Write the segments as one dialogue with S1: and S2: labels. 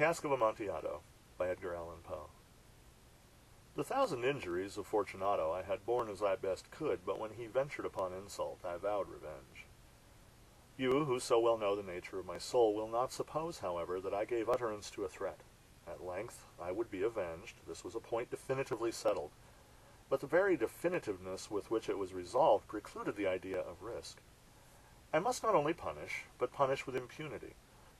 S1: Cask of Amontillado by Edgar Allan Poe. The 1,000 injuries of Fortunato I had borne as I best could, but when he ventured upon insult, I vowed revenge. You, who so well know the nature of my soul, will not suppose, however, that I gave utterance to a threat. At length I would be avenged. This was a point definitively settled. But the very definitiveness with which it was resolved precluded the idea of risk. I must not only punish, but punish with impunity.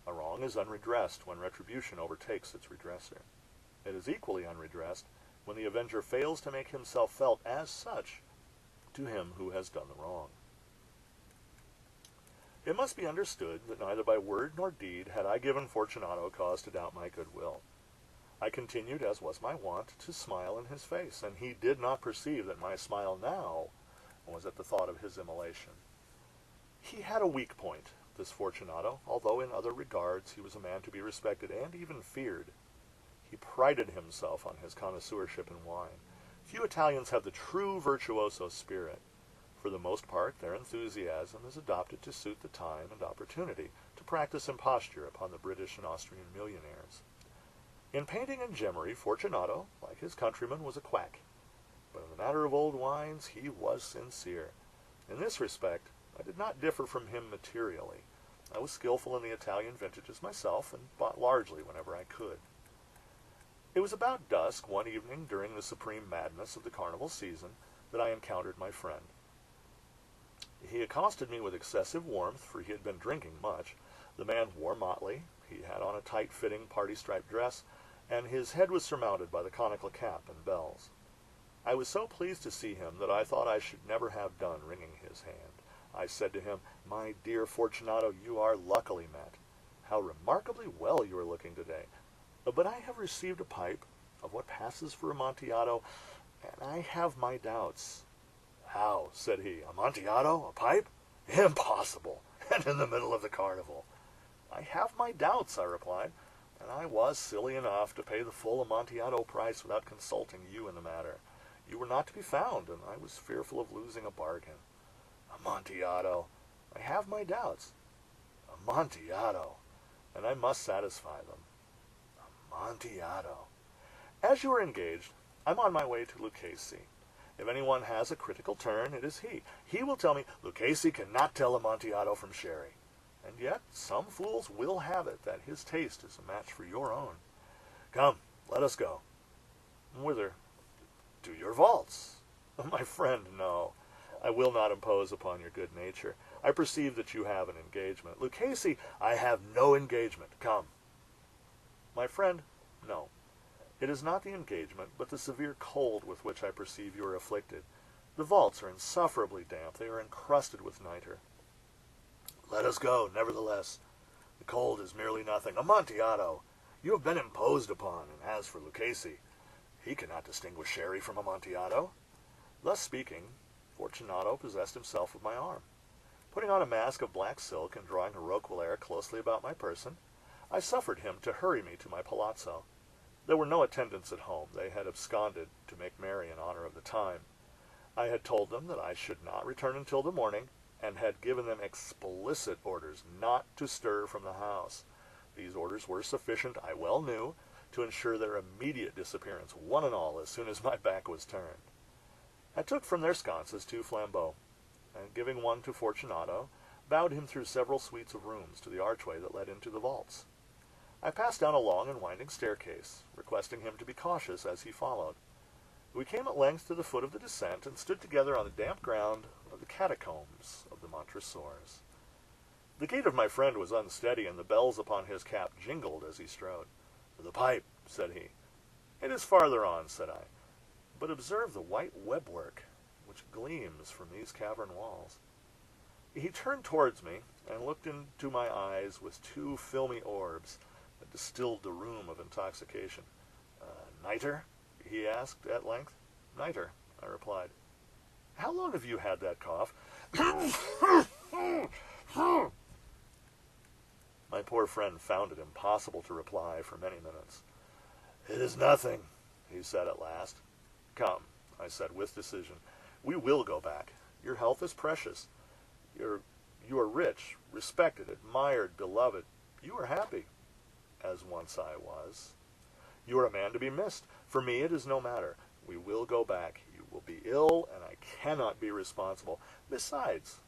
S1: A wrong is unredressed when retribution overtakes its redresser. It is equally unredressed when the avenger fails to make himself felt as such to him who has done the wrong. It must be understood that neither by word nor deed had I given Fortunato cause to doubt my goodwill. I continued, as was my wont, to smile in his face, and he did not perceive that my smile now was at the thought of his immolation. He had a weak point, this Fortunato, although in other regards he was a man to be respected and even feared. He prided himself on his connoisseurship in wine. Few Italians have the true virtuoso spirit. For the most part, their enthusiasm is adopted to suit the time and opportunity, to practice imposture upon the British and Austrian millionaires. In painting and gemmery, Fortunato, like his countrymen, was a quack. But in the matter of old wines, he was sincere. In this respect, I did not differ from him materially. I was skillful in the Italian vintages myself, and bought largely whenever I could. It was about dusk one evening during the supreme madness of the carnival season that I encountered my friend. He accosted me with excessive warmth, for he had been drinking much. The man wore motley. He had on a tight-fitting party-striped dress, and his head was surmounted by the conical cap and bells. I was so pleased to see him that I thought I should never have done wringing his hand. I said to him, "My dear Fortunato, you are luckily met. How remarkably well you are looking today. But I have received a pipe of what passes for Amontillado, and I have my doubts." "How?" said he. "Amontillado? A pipe? Impossible! And in the middle of the carnival." "I have my doubts," I replied, "and I was silly enough to pay the full Amontillado price without consulting you in the matter. You were not to be found, and I was fearful of losing a bargain." "Amontillado! I have my doubts." "Amontillado! And I must satisfy them." "Amontillado! As you are engaged, I'm on my way to Lucchese. If anyone has a critical turn, it is he. He will tell me, Lucchese cannot tell Amontillado from sherry. And yet some fools will have it that his taste is a match for your own. Come, let us go." "Whither?" "To your vaults." "My friend, no. I will not impose upon your good nature. I perceive that you have an engagement." "Lucchese, I have no engagement. Come." "My friend, no. It is not the engagement, but the severe cold with which I perceive you are afflicted. The vaults are insufferably damp. They are encrusted with nitre." "Let us go, nevertheless. The cold is merely nothing. Amontillado! You have been imposed upon, and as for Lucchese, he cannot distinguish sherry from Amontillado." Thus speaking, Fortunato possessed himself of my arm. Putting on a mask of black silk and drawing a roquelaire closely about my person, I suffered him to hurry me to my palazzo. There were no attendants at home. They had absconded to make merry in honor of the time. I had told them that I should not return until the morning, and had given them explicit orders not to stir from the house. These orders were sufficient, I well knew, to ensure their immediate disappearance, one and all, as soon as my back was turned. I took from their sconces 2 flambeaux, and giving one to Fortunato, bowed him through several suites of rooms to the archway that led into the vaults. I passed down a long and winding staircase, requesting him to be cautious as he followed. We came at length to the foot of the descent, and stood together on the damp ground of the catacombs of the Montresors. The gait of my friend was unsteady, and the bells upon his cap jingled as he strode. "The pipe," said he. "It is farther on," said I. "But observe the white webwork which gleams from these cavern walls." He turned towards me, and looked into my eyes with 2 filmy orbs that distilled the rheum of intoxication. "Nitre?" he asked at length. "Nitre," I replied. "How long have you had that cough?" My poor friend found it impossible to reply for many minutes. "It is nothing," he said at last. "Come," I said with decision, "we will go back. Your health is precious. You are rich, respected, admired, beloved. You are happy. as once I was. You are a man to be missed. For me it is no matter. We will go back. You will be ill, and I cannot be responsible. Besides,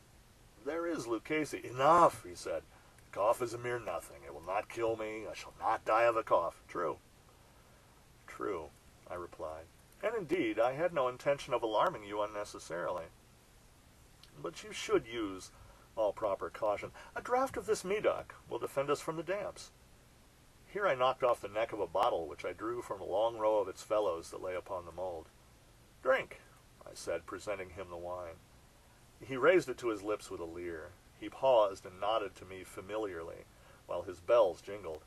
S1: there is Lucchese. Enough, he said. The cough is a mere nothing. It will not kill me. I shall not die of a cough. True. True, I replied. And indeed, I had no intention of alarming you unnecessarily. But you should use all proper caution. A draught of this Medoc will defend us from the damps. Here I knocked off the neck of a bottle which I drew from a long row of its fellows that lay upon the mold. Drink, I said, presenting him the wine. He raised it to his lips with a leer. He paused and nodded to me familiarly, while his bells jingled.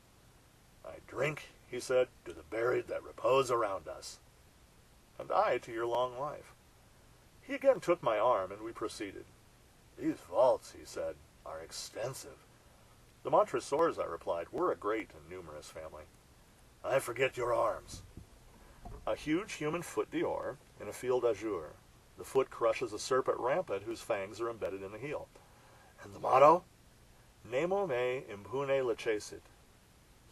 S1: I drink, he said, to the buried that repose around us. And I to your long life. He again took my arm, and we proceeded. These vaults, he said, are extensive. The Montresors, I replied, were a great and numerous family. I forget your arms. A huge human foot d'or in a field azure. The foot crushes a serpent rampant whose fangs are embedded in the heel. And the motto? Nemo me impune lacessit.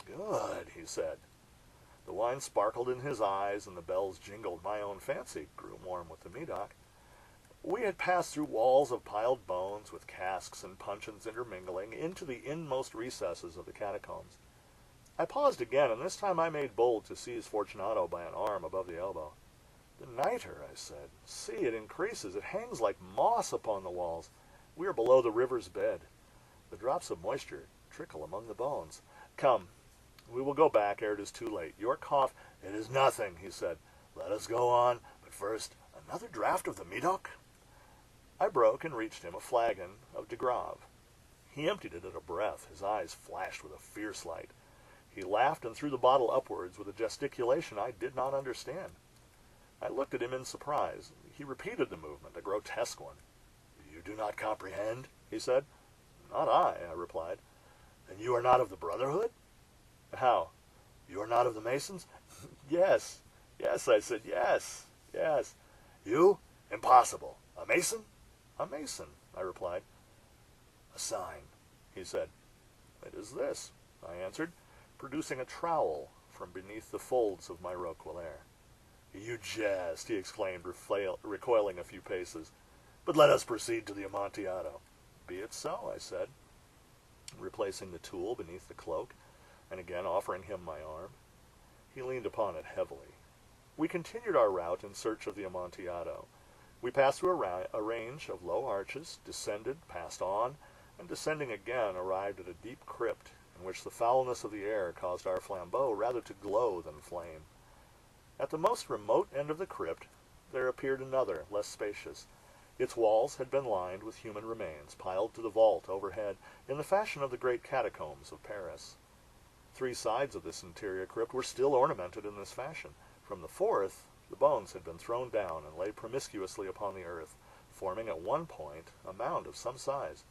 S1: Good, he said. The wine sparkled in his eyes, and the bells jingled. My own fancy grew warm with the Medoc. We had passed through walls of piled bones, with casks and puncheons intermingling, into the inmost recesses of the catacombs. I paused again, and this time I made bold to seize Fortunato by an arm above the elbow. The nitre, I said. See, it increases. It hangs like moss upon the walls. We are below the river's bed. The drops of moisture trickle among the bones. Come, we will go back ere it is too late. Your cough, it is nothing, he said. Let us go on, but first, another draught of the Medoc? I broke and reached him a flagon of de Grave. He emptied it at a breath. His eyes flashed with a fierce light. He laughed and threw the bottle upwards with a gesticulation I did not understand. I looked at him in surprise. He repeated the movement, a grotesque one. You do not comprehend? He said. Not I replied. Then you are not of the Brotherhood? How? You are not of the Masons? Yes, I said, yes. You? Impossible. A Mason? A Mason, I replied. A sign, he said. It is this, I answered, producing a trowel from beneath the folds of my roquelaire. You jest, he exclaimed, recoiling a few paces. But let us proceed to the Amontillado. Be it so, I said, replacing the tool beneath the cloak, and again offering him my arm. He leaned upon it heavily. We continued our route in search of the Amontillado. We passed through a range of low arches, descended, passed on, and descending again arrived at a deep crypt in which the foulness of the air caused our flambeaux rather to glow than flame. At the most remote end of the crypt there appeared another, less spacious. Its walls had been lined with human remains, piled to the vault overhead in the fashion of the great catacombs of Paris. 3 sides of this interior crypt were still ornamented in this fashion. From the fourth, the bones had been thrown down and lay promiscuously upon the earth, forming at one point a mound of some size.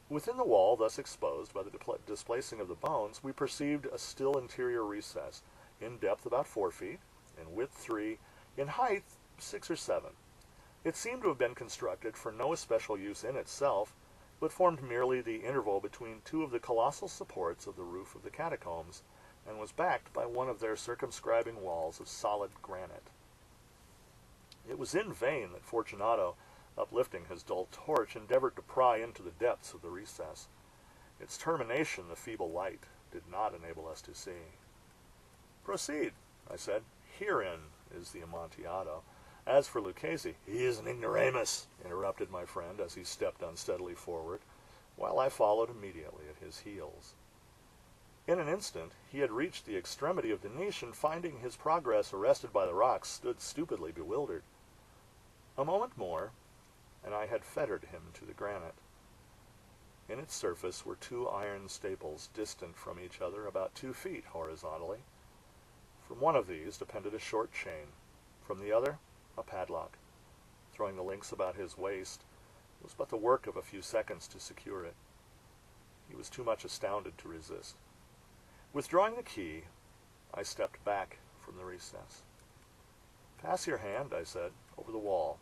S1: Within the wall thus exposed by the displacing of the bones, we perceived a still interior recess, in depth about 4 feet, in width 3, in height 6 or 7. It seemed to have been constructed for no especial use in itself, but formed merely the interval between 2 of the colossal supports of the roof of the catacombs, and was backed by one of their circumscribing walls of solid granite. It was in vain that Fortunato, uplifting his dull torch, endeavored to pry into the depths of the recess. Its termination the feeble light did not enable us to see. Proceed, I said. Herein is the Amontillado. As for Lucchese, he is an ignoramus, interrupted my friend as he stepped unsteadily forward, while I followed immediately at his heels. In an instant he had reached the extremity of the niche, and finding his progress arrested by the rocks, stood stupidly bewildered. A moment more, and I had fettered him to the granite. In its surface were 2 iron staples, distant from each other about 2 feet horizontally. From one of these depended a short chain, from the other a padlock. Throwing the links about his waist was but the work of a few seconds to secure it. He was too much astounded to resist. Withdrawing the key, I stepped back from the recess. Pass your hand, I said, over the wall.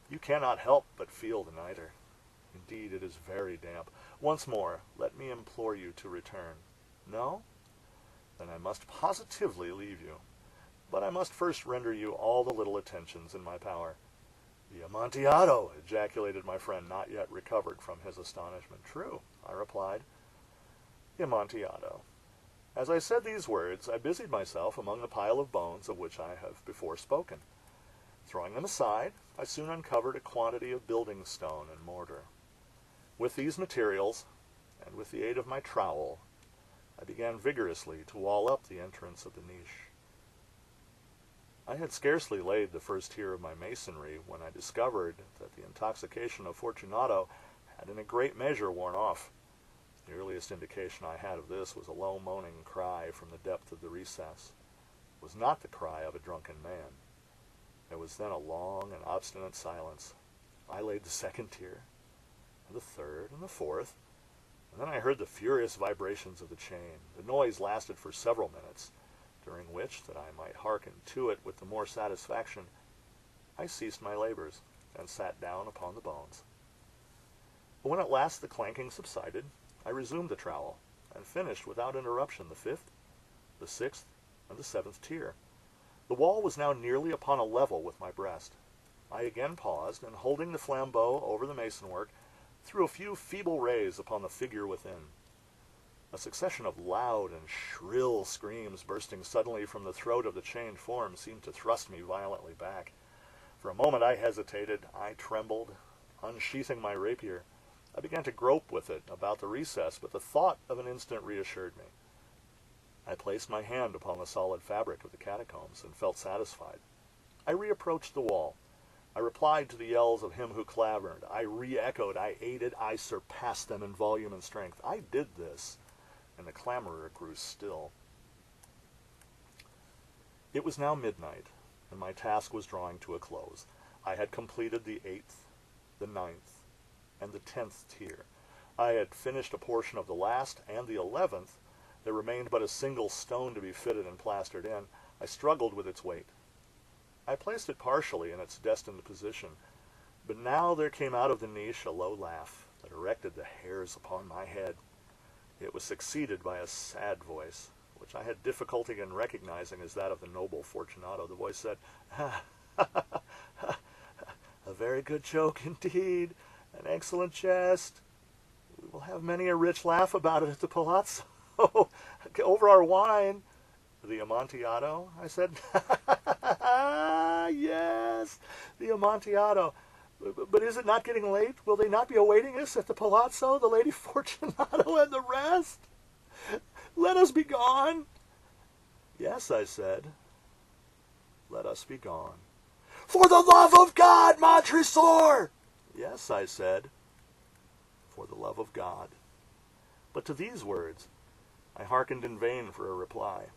S1: You cannot help but feel the nitre. Indeed, it is very damp. Once more, let me implore you to return. No? Then I must positively leave you. But I must first render you all the little attentions in my power. The Amontillado, ejaculated my friend, not yet recovered from his astonishment. True, I replied. The Amontillado. As I said these words, I busied myself among the pile of bones of which I have before spoken. Throwing them aside, I soon uncovered a quantity of building stone and mortar. With these materials, and with the aid of my trowel, I began vigorously to wall up the entrance of the niche. I had scarcely laid the first tier of my masonry when I discovered that the intoxication of Fortunato had in a great measure worn off. The earliest indication I had of this was a low moaning cry from the depth of the recess. It was not the cry of a drunken man. There was then a long and obstinate silence. I laid the second tier, and the third, and the fourth, and then I heard the furious vibrations of the chain. The noise lasted for several minutes, during which, that I might hearken to it with the more satisfaction, I ceased my labors, and sat down upon the bones. But when at last the clanking subsided, I resumed the trowel, and finished without interruption the fifth, the sixth, and the seventh tier. The wall was now nearly upon a level with my breast. I again paused, and holding the flambeau over the masonwork, threw a few feeble rays upon the figure within. A succession of loud and shrill screams bursting suddenly from the throat of the chained form seemed to thrust me violently back. For a moment I hesitated, I trembled. Unsheathing my rapier, I began to grope with it about the recess, but the thought of an instant reassured me. I placed my hand upon the solid fabric of the catacombs, and felt satisfied. I reapproached the wall. I replied to the yells of him who clamored. I re-echoed, I aided, I surpassed them in volume and strength. I did this, and the clamorer grew still. It was now midnight, and my task was drawing to a close. I had completed the 8th, the 9th, and the 10th tier. I had finished a portion of the last and the 11th. There remained but a single stone to be fitted and plastered in. I struggled with its weight. I placed it partially in its destined position, but now there came out of the niche a low laugh that erected the hairs upon my head. It was succeeded by a sad voice, which I had difficulty in recognizing as that of the noble Fortunato. The voice said, "A very good joke indeed, an excellent jest. We will have many a rich laugh about it at the palazzo, over our wine." "The Amontillado?" I said. "Yes, the Amontillado. But is it not getting late? Will they not be awaiting us at the palazzo, the Lady Fortunato and the rest? Let us be gone." "Yes," I said, "let us be gone." "For the love of God, Montresor!" "Yes," I said, "for the love of God." But to these words I hearkened in vain for a reply.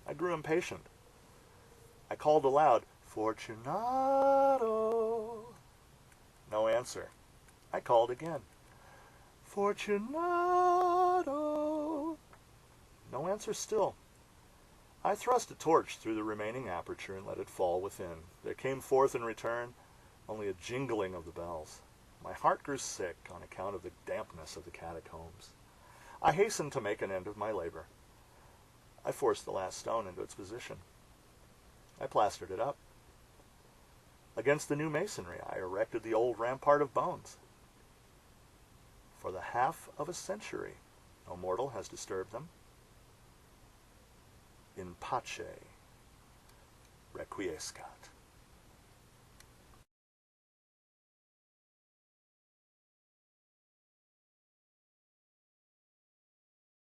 S1: I grew impatient. I called aloud, "Fortunato!" No answer. I called again, "Fortunato!" No answer still. I thrust a torch through the remaining aperture and let it fall within. There came forth in return only a jingling of the bells. My heart grew sick on account of the dampness of the catacombs. I hastened to make an end of my labor. I forced the last stone into its position. I plastered it up. Against the new masonry I erected the old rampart of bones. For the half of a century no mortal has disturbed them. In pace requiescat.